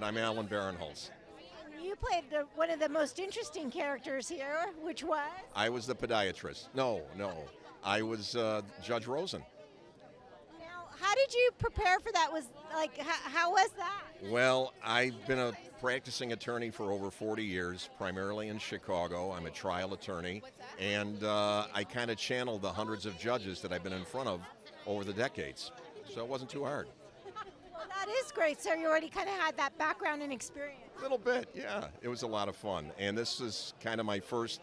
I'm Alan Barinholtz. You played one of the most interesting characters here, which was? I was the podiatrist. No. I was Judge Rosen. Now, how did you prepare for that? How was that? Well, I've been a practicing attorney for over 40 years, primarily in Chicago. I'm a trial attorney, and I kind of channeled the hundreds of judges that I've been in front of over the decades. So it wasn't too hard. Well, that is great. So you already kind of had that background and experience. A little bit, yeah. It was a lot of fun. And this is kind of my first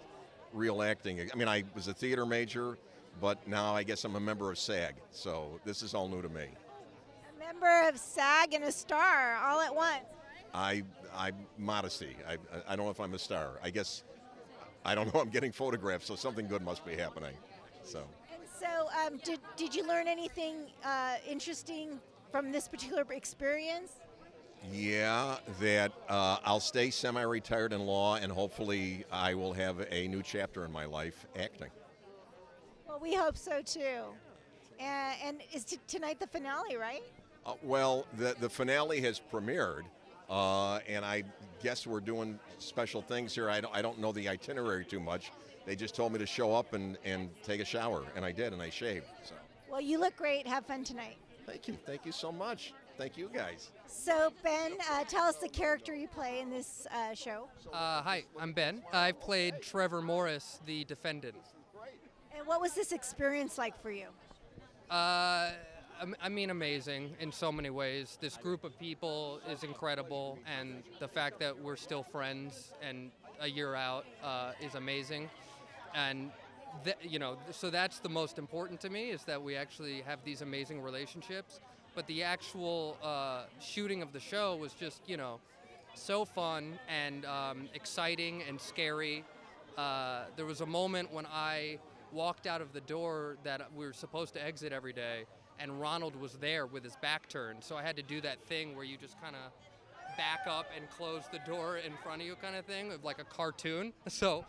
real acting. I mean, I was a theater major, but now I guess I'm a member of SAG. So this is all new to me. A member of SAG and a star all at once. Modesty. I don't know if I'm a star. I guess, I don't know, I'm getting photographed, so something good must be happening. So. And so did you learn anything interesting from this particular experience? Yeah, that I'll stay semi-retired in law, and hopefully I will have a new chapter in my life acting. Well, we hope so too. And is tonight the finale, right? Well, the finale has premiered, and I guess we're doing special things here. I don't know the itinerary too much. They just told me to show up and take a shower, and I did, and I shaved. So. Well, you look great. Have fun tonight. Thank you so much. Thank you guys. So Ben, tell us the character you play in this show. Hi, I'm Ben. I've played Trevor Morris, the defendant. And what was this experience like for you? I mean, amazing in so many ways. This group of people is incredible, and the fact that we're still friends and a year out is amazing. And so that's the most important to me, is that we actually have these amazing relationships. But the actual shooting of the show was just, so fun and exciting and scary. There was a moment when I walked out of the door that we were supposed to exit every day, and Ronald was there with his back turned. So I had to do that thing where you just kind of back up and close the door in front of you kind of thing, like a cartoon. So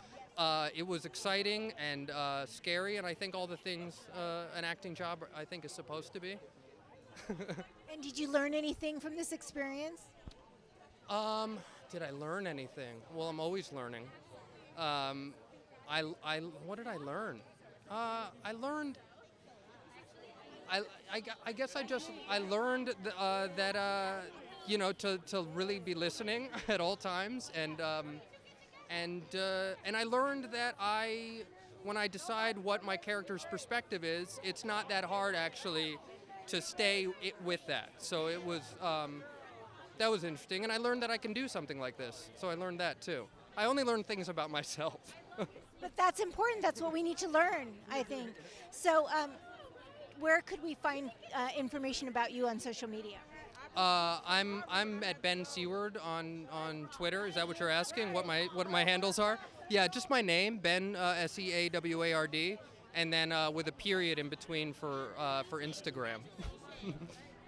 it was exciting and scary, and I think all the things an acting job, I think, is supposed to be. And did you learn anything from this experience? Did I learn anything? Well, I'm always learning. What did I learn? I learned. I guess I learned that to really be listening at all times, and I learned that when I decide what my character's perspective is, it's not that hard actually to stay with that. So it was that was interesting, and I learned that I can do something like this. So I learned that too. I only learned things about myself. But that's important. That's what we need to learn, I think. So where could we find information about you on social media? I'm at Ben Seaward on Twitter. Is that what you're asking? What my handles are? Yeah, just my name, Ben Seaward, and then with a period in between for Instagram.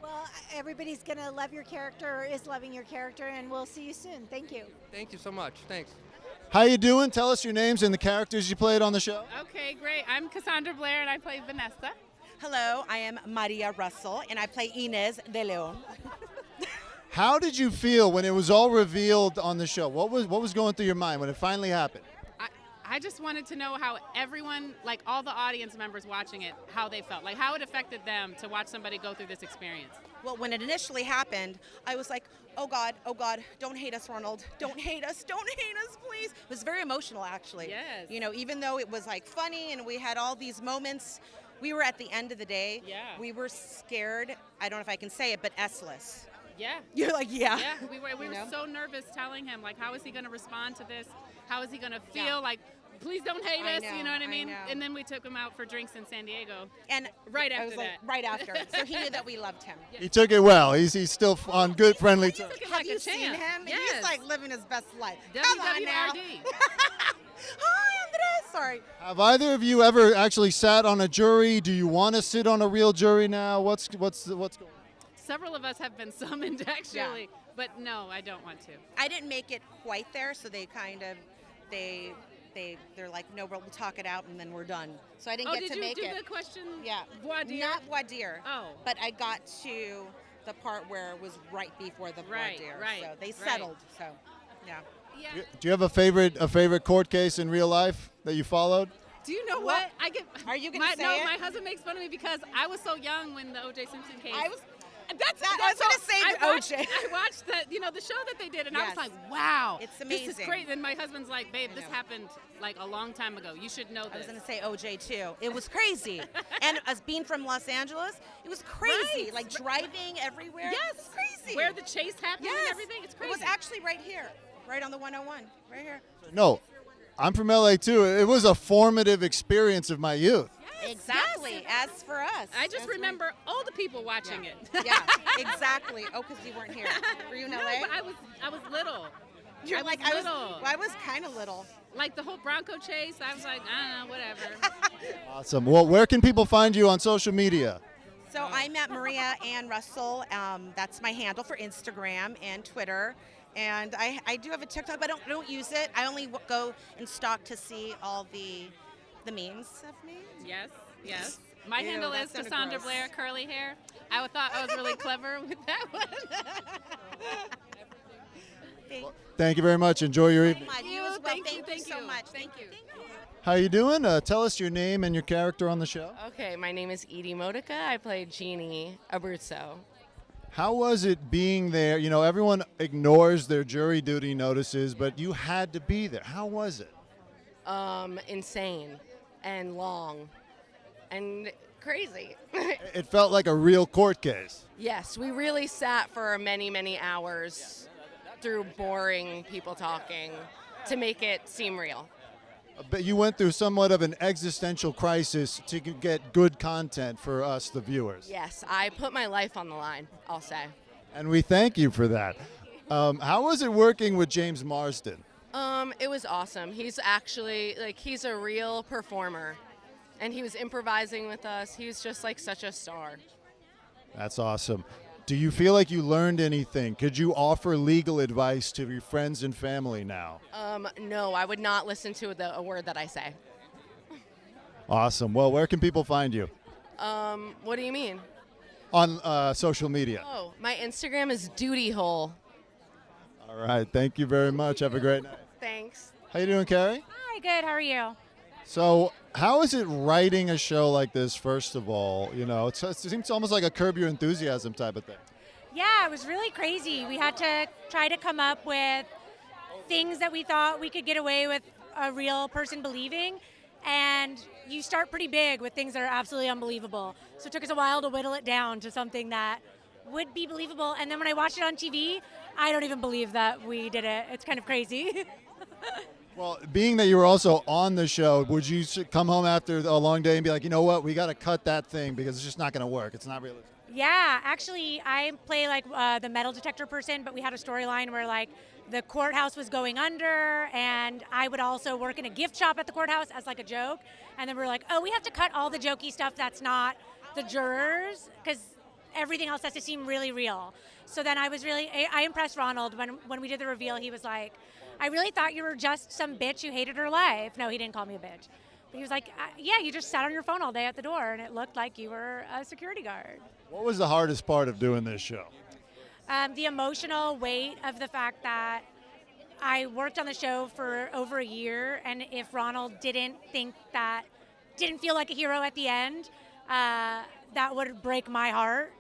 Well, everybody's gonna love your character, or is loving your character, and we'll see you soon. Thank you. Thank you so much. Thanks. How you doing? Tell us your names and the characters you played on the show. Okay, great. I'm Cassandra Blair, and I play Vanessa. Hello, I am Maria Russell, and I play Inez de Leon. How did you feel when it was all revealed on the show? What was going through your mind when it finally happened? I just wanted to know how everyone, like all the audience members watching it, how they felt, like how it affected them to watch somebody go through this experience. Well, when it initially happened, I was like, oh God, don't hate us, Ronald. Don't hate us, please. It was very emotional, actually. Yes. Even though it was like funny and we had all these moments, we were at the end of the day. Yeah. We were scared, I don't know if I can say it, but S-less. Yeah. You're like, yeah. Yeah, we were so nervous telling him, like, how is he going to respond to this? How is he going to feel? Yeah. Like, please don't hate us, you know what I mean? And then we took him out for drinks in San Diego. And right after that. Right after. So he knew that we loved him. Yeah. He took it well. He's still on good, friendly terms. Have you seen him? Yes. He's like living his best life. WWRD. Come on now. Hi, Andres. Sorry. Have either of you ever actually sat on a jury? Do you want to sit on a real jury now? What's going on? Several of us have been summoned, actually. Yeah. But no, I don't want to. I didn't make it quite there, so they kind of, they're like, no, we'll talk it out and then we're done. So I didn't get to make it. Did you do the question? Yeah. Voir dire? Not voir dire. Oh. But I got to the part where it was right before the voir Right, dire. right, So they right. settled. So, yeah. Yeah. Do you have a favorite court case in real life that you followed? Do you know what? I get. Are you gonna say No, it? my husband makes fun of me because I was so young when the O.J. Simpson case. I was That's I was gonna all- say I the watched, O.J. I watched the show that they did, and I Yes. was like, wow, It's This is amazing. great. And my husband's like, babe, I this know. happened like a long time ago. You should know I was this. going to say OJ too. It was crazy. And as being from Los Angeles, it was crazy. Right. Like driving everywhere. Yes, It's crazy. Where the chase happened yes. and everything. It's crazy. It was actually right here, right on the 101, right here. No, I'm from LA too. It was a formative experience of my youth. Exactly. yes. As for us. I just That's remember older people watching right. it. Yeah, exactly. Oh, because you weren't here. Were you in No, LA? but I was little. You're I was like, little. I was kind of little. Like the whole Bronco chase, I was like, I don't know, whatever. Awesome. Well, where can people find you on social media? So I'm at Maria Ann Russell. That's my handle for Instagram and Twitter. And I do have a TikTok, but I don't use it. I only go and stalk to see all the memes of me. Yes, yes. My Ew, handle that is sounded Cassandra gross. Blair, curly hair. I thought I was really clever with that one. Thank you very much. Enjoy your evening. Thank you. You as well. Thank you, Thank you thank so you. much. Thank you. How you doing? Tell us your name and your character on the show. Okay, my name is Edie Modica. I played Jeannie Abruzzoin. How was it being there? You know, everyone ignores their jury duty notices, but you had to be there. How was it? Insane and long and crazy. It felt like a real court case. Yes, we really sat for many, many hours through boring people talking to make it seem real. But you went through somewhat of an existential crisis to get good content for us, the viewers. Yes, I put my life on the line, I'll say. And we thank you for that. How was it working with James Marsden? It was awesome. He's actually, he's a real performer. And he was improvising with us. He was just like such a star. That's awesome. Do you feel like you learned anything? Could you offer legal advice to your friends and family now? No, I would not listen to a word that I say. Awesome. Well, where can people find you? What do you mean? On social media. Oh, my Instagram is Duty Hole. All right. Thank you very much. Have a great night. Thanks. How you doing, Kerry? Hi, good. How are you? So, how is it writing a show like this, first of all? You know, it seems almost like a Curb Your Enthusiasm type of thing. Yeah, it was really crazy. We had to try to come up with things that we thought we could get away with a real person believing. And you start pretty big with things that are absolutely unbelievable. So it took us a while to whittle it down to something that would be believable. And then when I watched it on TV, I don't even believe that we did it. It's kind of crazy. Well, being that you were also on the show, would you come home after a long day and be like, you know what, we got to cut that thing because it's just not going to work. It's not realistic. Yeah, actually, I play the metal detector person, but we had a storyline where the courthouse was going under, and I would also work in a gift shop at the courthouse as a joke. And then we were like, oh, we have to cut all the jokey stuff that's not the jurors because everything else has to seem really real. So then I impressed Ronald when we did the reveal. He was like, I really thought you were just some bitch who hated her life. No, he didn't call me a bitch. But he was like, yeah, you just sat on your phone all day at the door, and it looked like you were a security guard. What was the hardest part of doing this show? The emotional weight of the fact that I worked on the show for over a year, and if Ronald didn't feel like a hero at the end, that would break my heart.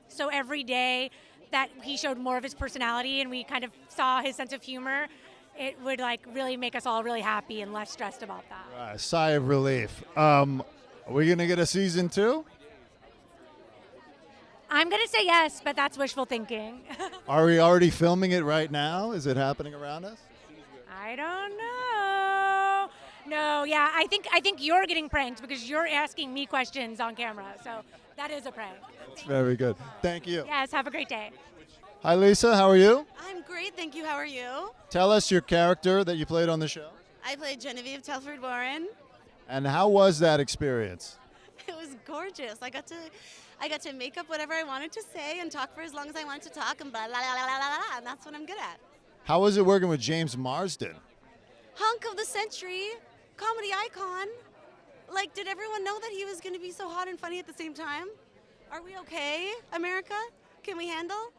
So every day that he showed more of his personality and we kind of saw his sense of humor, it would really make us all really happy and less stressed about that. Sigh of relief. Are we going to get a season 2? I'm going to say yes, but that's wishful thinking. Are we already filming it right now? Is it happening around us? I don't know. No, yeah, I think you're getting pranked because you're asking me questions on camera. So that is a prank. That's very good. Thank you. Yes, have a great day. Hi, Lisa. How are you? I'm great, thank you. How are you? Tell us your character that you played on the show. I played Genevieve Telford Warren. And how was that experience? It was gorgeous. I got to make up whatever I wanted to say and talk for as long as I wanted to talk and blah, blah, blah, blah, blah, blah, and that's what I'm good at. How was it working with James Marsden? Hunk of the century, comedy icon. Did everyone know that he was going to be so hot and funny at the same time? Are we okay, America? Can we handle?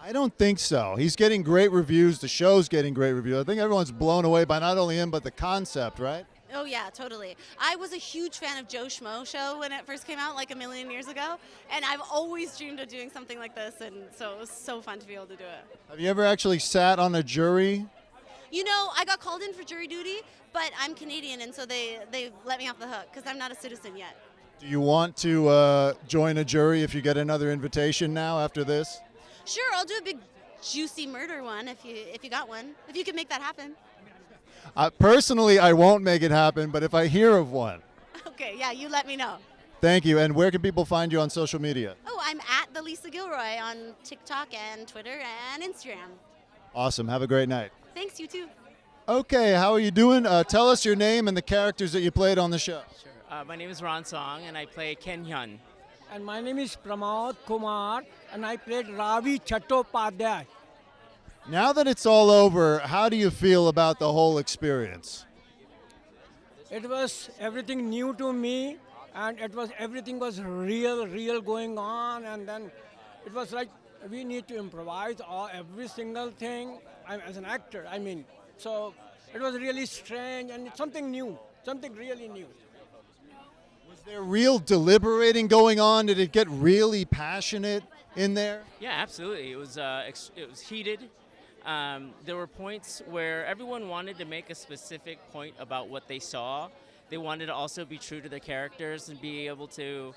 I don't think so. He's getting great reviews. The show's getting great reviews. I think everyone's blown away by not only him, but the concept, right? Oh yeah, totally. I was a huge fan of Joe Schmo show when it first came out like a million years ago, and I've always dreamed of doing something like this, and so it was so fun to be able to do it. Have you ever actually sat on a jury? You know, I got called in for jury duty, but I'm Canadian, and so they let me off the hook because I'm not a citizen yet. Do you want to join a jury if you get another invitation now after this? Sure, I'll do a big juicy murder one if you got one. If you can make that happen. Personally, I won't make it happen, but if I hear of one. Okay, yeah, you let me know. Thank you. And where can people find you on social media? Oh, I'm at the Lisa Gilroy on TikTok and Twitter and Instagram. Awesome. Have a great night. Thanks, you too. Okay, how are you doing? Tell us your name and the characters that you played on the show. Sure. My name is Ron Song, and I play Ken Hyun. And my name is Pramode Kumar, and I played Ravi Chattapodhyay. Now that it's all over, how do you feel about the whole experience? It was everything new to me, and everything was real going on, and then it was like we need to improvise every single thing as an actor. So it was really strange and it's something new, something really new. Was there real deliberating going on? Did it get really passionate in there? Yeah, absolutely. It was heated. There were points where everyone wanted to make a specific point about what they saw. They wanted to also be true to their characters and be able to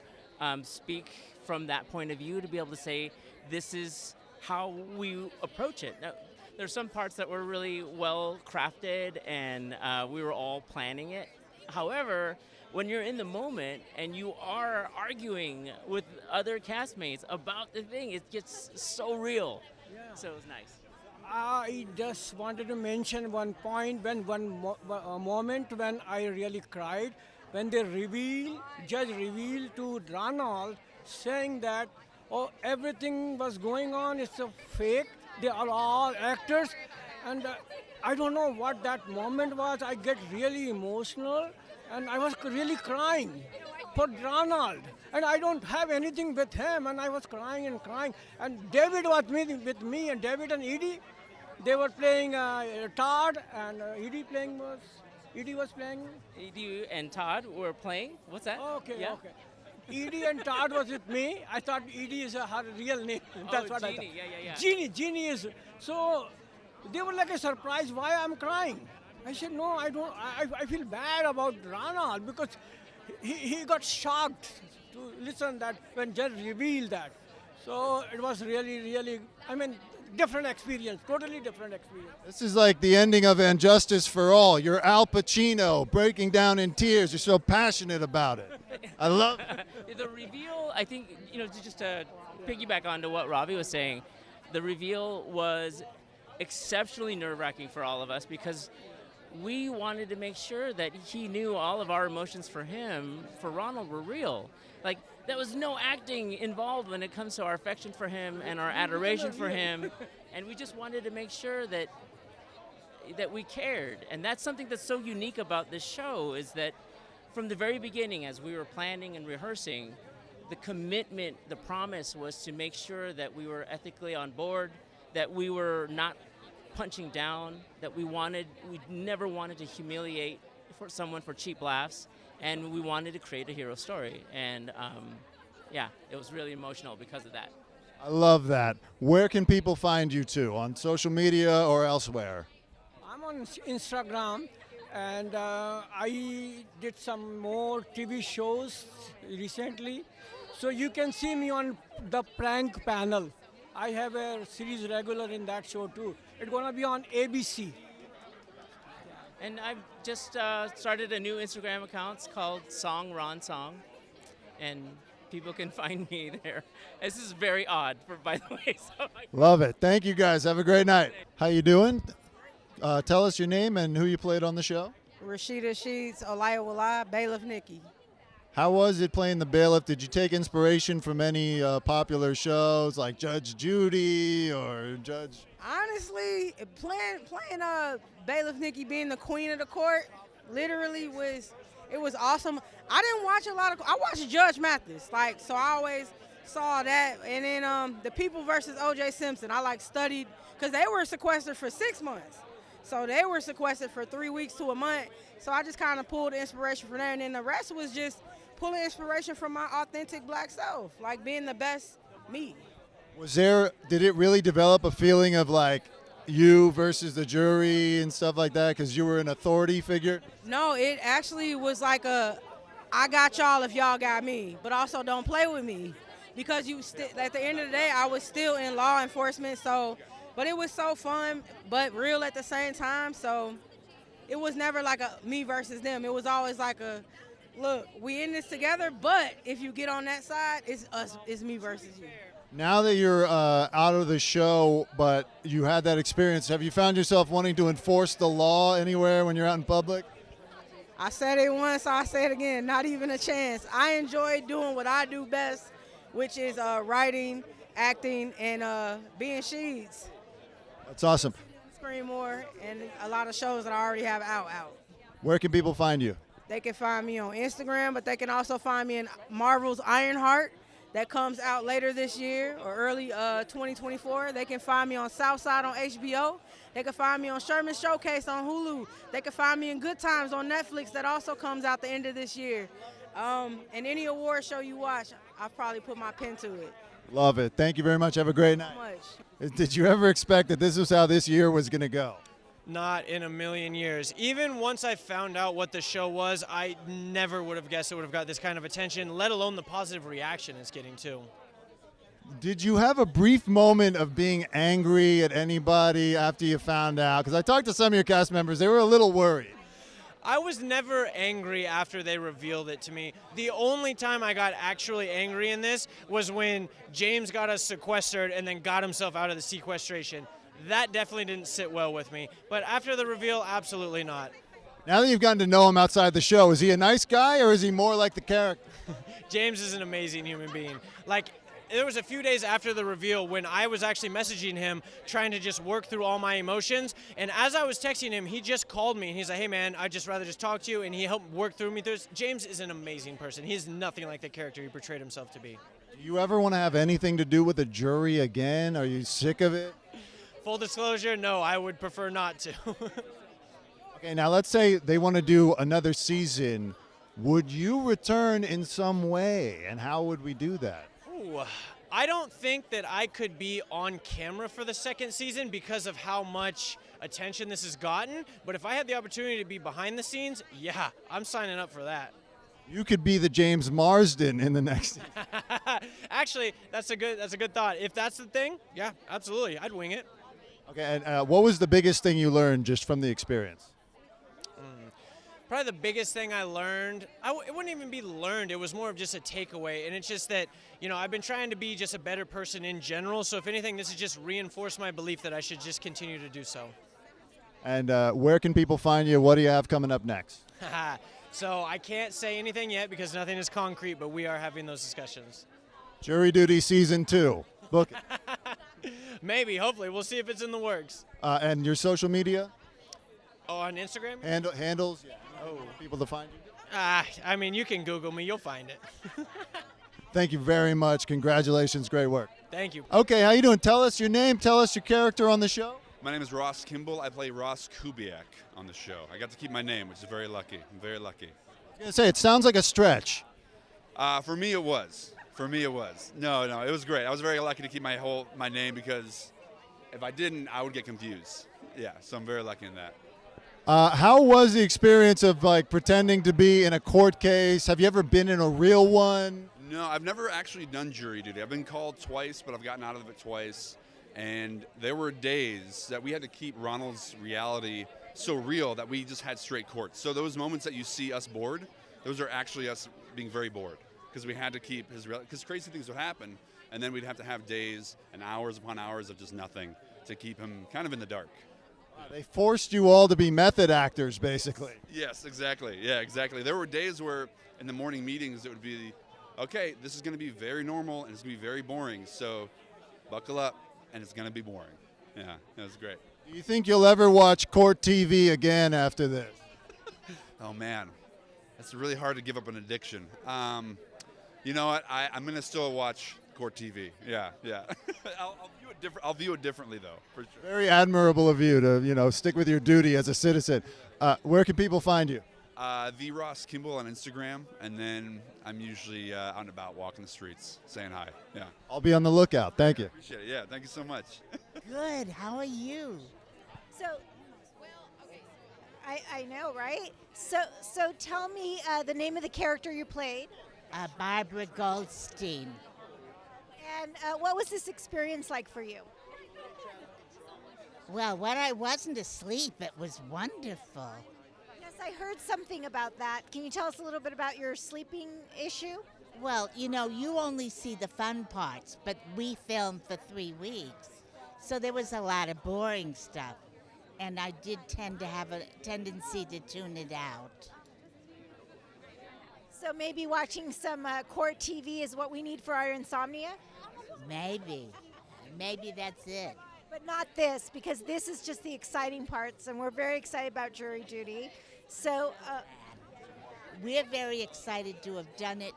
speak from that point of view, to be able to say, this is how we approach it. Now, there's some parts that were really well crafted and we were all planning it. However, when you're in the moment and you are arguing with other castmates about the thing, it gets so real. Yeah. So it was nice. I just wanted to mention one point, a moment when I really cried, when judge revealed to Ronald, saying that, oh, everything was going on, it's a fake, they are all actors, and I don't know what that moment was. I get really emotional, and I was really crying for Ronald, and I don't have anything with him, and I was crying, and David was with me, and David and Edie, they were playing Todd, and Edie was playing. Edie and Todd were playing. What's that? Okay, yeah. Okay. Edie and Todd was with me. I thought Edie is her real name. That's what Jeannie. I thought. Jeannie is. So they were like a surprise why I'm crying. I said, no, I don't. I feel bad about Ronald because he got shocked to listen that when Judge revealed that. So it was really, different experience, totally different experience. This is like the ending of And Justice for All. You're Al Pacino breaking down in tears. You're so passionate about it. I love it. The reveal, I think, just to piggyback onto what Ravi was saying, the reveal was exceptionally nerve-wracking for all of us because we wanted to make sure that he knew all of our emotions for him, for Ronald, were real. Like, there was no acting involved when it comes to our affection for him and our adoration for him, and we just wanted to make sure that we cared. And that's something that's so unique about this show, is that from the very beginning, as we were planning and rehearsing, the commitment, the promise was to make sure that we were ethically on board, that we were not punching down, that we never wanted to humiliate someone for cheap laughs, and we wanted to create a hero story. And it was really emotional because of that. I love that. Where can people find you too? On social media or elsewhere? I'm on Instagram, and I did some more TV shows recently. So you can see me on the prank panel. I have a series regular in that show too. It's gonna be on ABC. And I've just started a new Instagram account called Song Ron Song, and people can find me there. This is very odd, by the way. So Love it. Thank you guys. Have a great night. How you doing? Tell us your name and who you played on the show. Rashida Sheets, Olayiwola, Bailiff Nikki. How was it playing the bailiff? Did you take inspiration from any popular shows like Judge Judy or Judge? Honestly, playing Bailiff Nikki, being the queen of the court, literally was awesome. I didn't watch I watched Judge Mathis, so I always saw that, and then the People versus O.J. Simpson. I studied because they were sequestered for 6 months, so they were sequestered for 3 weeks to a month. So I just kind of pulled inspiration from there, and then the rest was just pulling inspiration from my authentic black self, being the best me. Did it really develop a feeling of you versus the jury and stuff like that because you were an authority figure? No, it actually was I got y'all if y'all got me, but also don't play with me. Because at the end of the day, I was still in law enforcement, but it was so fun, but real at the same time. So it was never a me versus them. It was always look, we in this together, but if you get on that side, it's me versus you. Now that you're out of the show, but you had that experience, have you found yourself wanting to enforce the law anywhere when you're out in public? I said it once, I'll say it again, not even a chance. I enjoy doing what I do best, which is writing, acting, and being Sheeds. That's awesome. Screen more, and a lot of shows that I already have out. Where can people find you? They can find me on Instagram, but they can also find me in Marvel's Ironheart that comes out later this year or early 2024. They can find me on Southside on HBO. They can find me on Sherman Showcase on Hulu. They can find me in Good Times on Netflix that also comes out the end of this year. And any award show you watch, I've probably put my pen to it. Love it. Thank you very much. Have a great night. Did you ever expect that this was how this year was going to go? Not in a million years. Even once I found out what the show was, I never would have guessed it would have got this kind of attention, let alone the positive reaction it's getting too. Did you have a brief moment of being angry at anybody after you found out? Because I talked to some of your cast members. They were a little worried. I was never angry after they revealed it to me. The only time I got actually angry in this was when James got us sequestered and then got himself out of the sequestration. That definitely didn't sit well with me. But after the reveal, absolutely not. Now that you've gotten to know him outside the show, is he a nice guy or is he more like the character? James is an amazing human being. There was a few days after the reveal when I was actually messaging him, trying to just work through all my emotions. And as I was texting him, he just called me and he's like, hey man, I'd just rather just talk to you. And he helped work through me through this. James is an amazing person. He is nothing like the character he portrayed himself to be. Do you ever want to have anything to do with a jury again? Are you sick of it? Full disclosure, no, I would prefer not to. Okay, now let's say they want to do another season. Would you return in some way, and how would we do that? Ooh, I don't think that I could be on camera for the second season because of how much attention this has gotten, but if I had the opportunity to be behind the scenes, yeah, I'm signing up for that. You could be the James Marsden in the next season. Actually, that's a good thought. If that's the thing, yeah, absolutely, I'd wing it. Okay, and what was the biggest thing you learned just from the experience? Probably the biggest thing I learned, it wouldn't even be learned, it was more of just a takeaway. And it's just that, I've been trying to be just a better person in general. So if anything, this has just reinforced my belief that I should just continue to do so. And where can people find you? What do you have coming up next? So I can't say anything yet because nothing is concrete, but we are having those discussions. Jury Duty Season 2. Book it. Maybe, hopefully. We'll see if it's in the works. And your social media? Oh, on Instagram? Handles? Yeah. Oh, people to find you? You can Google me. You'll find it. Thank you very much. Congratulations. Great work. Thank you. Okay, how you doing? Tell us your name. Tell us your character on the show. My name is Ross Kimball. I play Ross Kubiak on the show. I got to keep my name, which is very lucky. I'm very lucky. I was going to say, it sounds like a stretch. For me, it was. No, it was great. I was very lucky to keep my name because if I didn't, I would get confused. Yeah, so I'm very lucky in that. How was the experience of pretending to be in a court case? Have you ever been in a real one? No, I've never actually done jury duty. I've been called twice, but I've gotten out of it twice. And there were days that we had to keep Ronald's reality so real that we just had straight courts. So those moments that you see us bored, those are actually us being very bored because we had to keep his reality, because crazy things would happen, and then we'd have to have days and hours upon hours of just nothing to keep him kind of in the dark. They forced you all to be method actors, basically. Yes, exactly. Yeah, exactly. There were days where in the morning meetings it would be, okay, this is going to be very normal and it's going to be very boring, so buckle up and it's going to be boring. Yeah, it was great. Do you think you'll ever watch court TV again after this? Oh, man. It's really hard to give up an addiction. You know what? I'm going to still watch court TV. Yeah. I'll view it differently though, for sure. Very admirable of you to stick with your duty as a citizen. Where can people find you? The Ross Kimball on Instagram, and then I'm usually out and about walking the streets saying hi. Yeah. I'll be on the lookout. Thank you. Appreciate it. Yeah, thank you so much. Good. How are you? So, I know, right? So tell me the name of the character you played. Barbara Goldstein. And what was this experience like for you? Well, when I wasn't asleep, it was wonderful. Yes, I heard something about that. Can you tell us a little bit about your sleeping issue? Well, you only see the fun parts, but we filmed for 3 weeks. So there was a lot of boring stuff. And I did tend to have a tendency to tune it out. So maybe watching some court TV is what we need for our insomnia? Maybe that's it. But not this, because this is just the exciting parts, and we're very excited about jury duty. So we're very excited to have done it.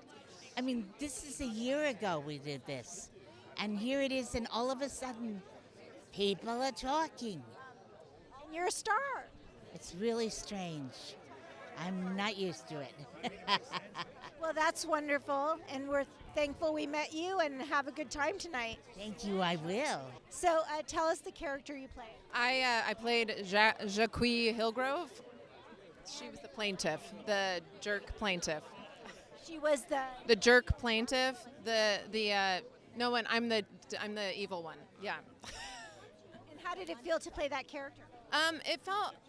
I mean, this is a year ago we did this. And here it is, and all of a sudden, people are talking. And you're a star. It's really strange. I'm not used to it. Well, that's wonderful, and we're thankful we met you, and have a good time tonight. Thank you, I will. So tell us the character you played. I played Jacquiline Hillgrove. She was the plaintiff, the jerk plaintiff. She was the jerk plaintiff. I'm the evil one. Yeah. And how did it feel to play that character?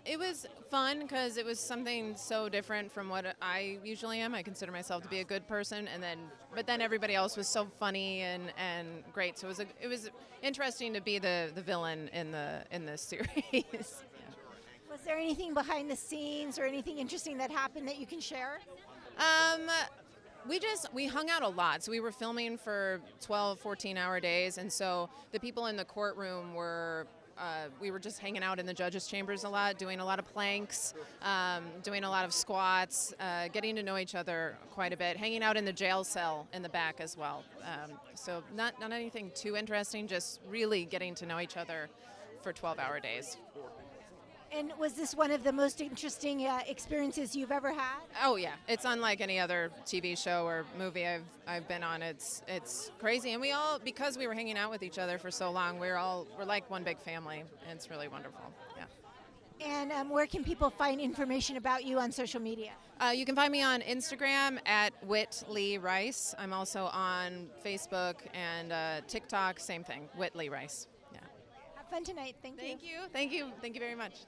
It was fun because it was something so different from what I usually am. I consider myself to be a good person, but then everybody else was so funny and great. So it was interesting to be the villain in this series. Was there anything behind the scenes or anything interesting that happened that you can share? We hung out a lot. So we were filming for 12, 14-hour days, and so the people in the courtroom were. We were just hanging out in the judges' chambers a lot, doing a lot of planks, doing a lot of squats, getting to know each other quite a bit, hanging out in the jail cell in the back as well. So not anything too interesting, just really getting to know each other for 12-hour days. And was this one of the most interesting experiences you've ever had? Oh yeah, it's unlike any other TV show or movie I've been on. It's crazy, and we all, because we were hanging out with each other for so long, we're like one big family, and it's really wonderful. Yeah. And where can people find information about you on social media? You can find me on Instagram at Whitley Rice. I'm also on Facebook and TikTok. Same thing, Whitley Rice. Yeah. Have fun tonight. Thank you. Thank you. Thank you very much.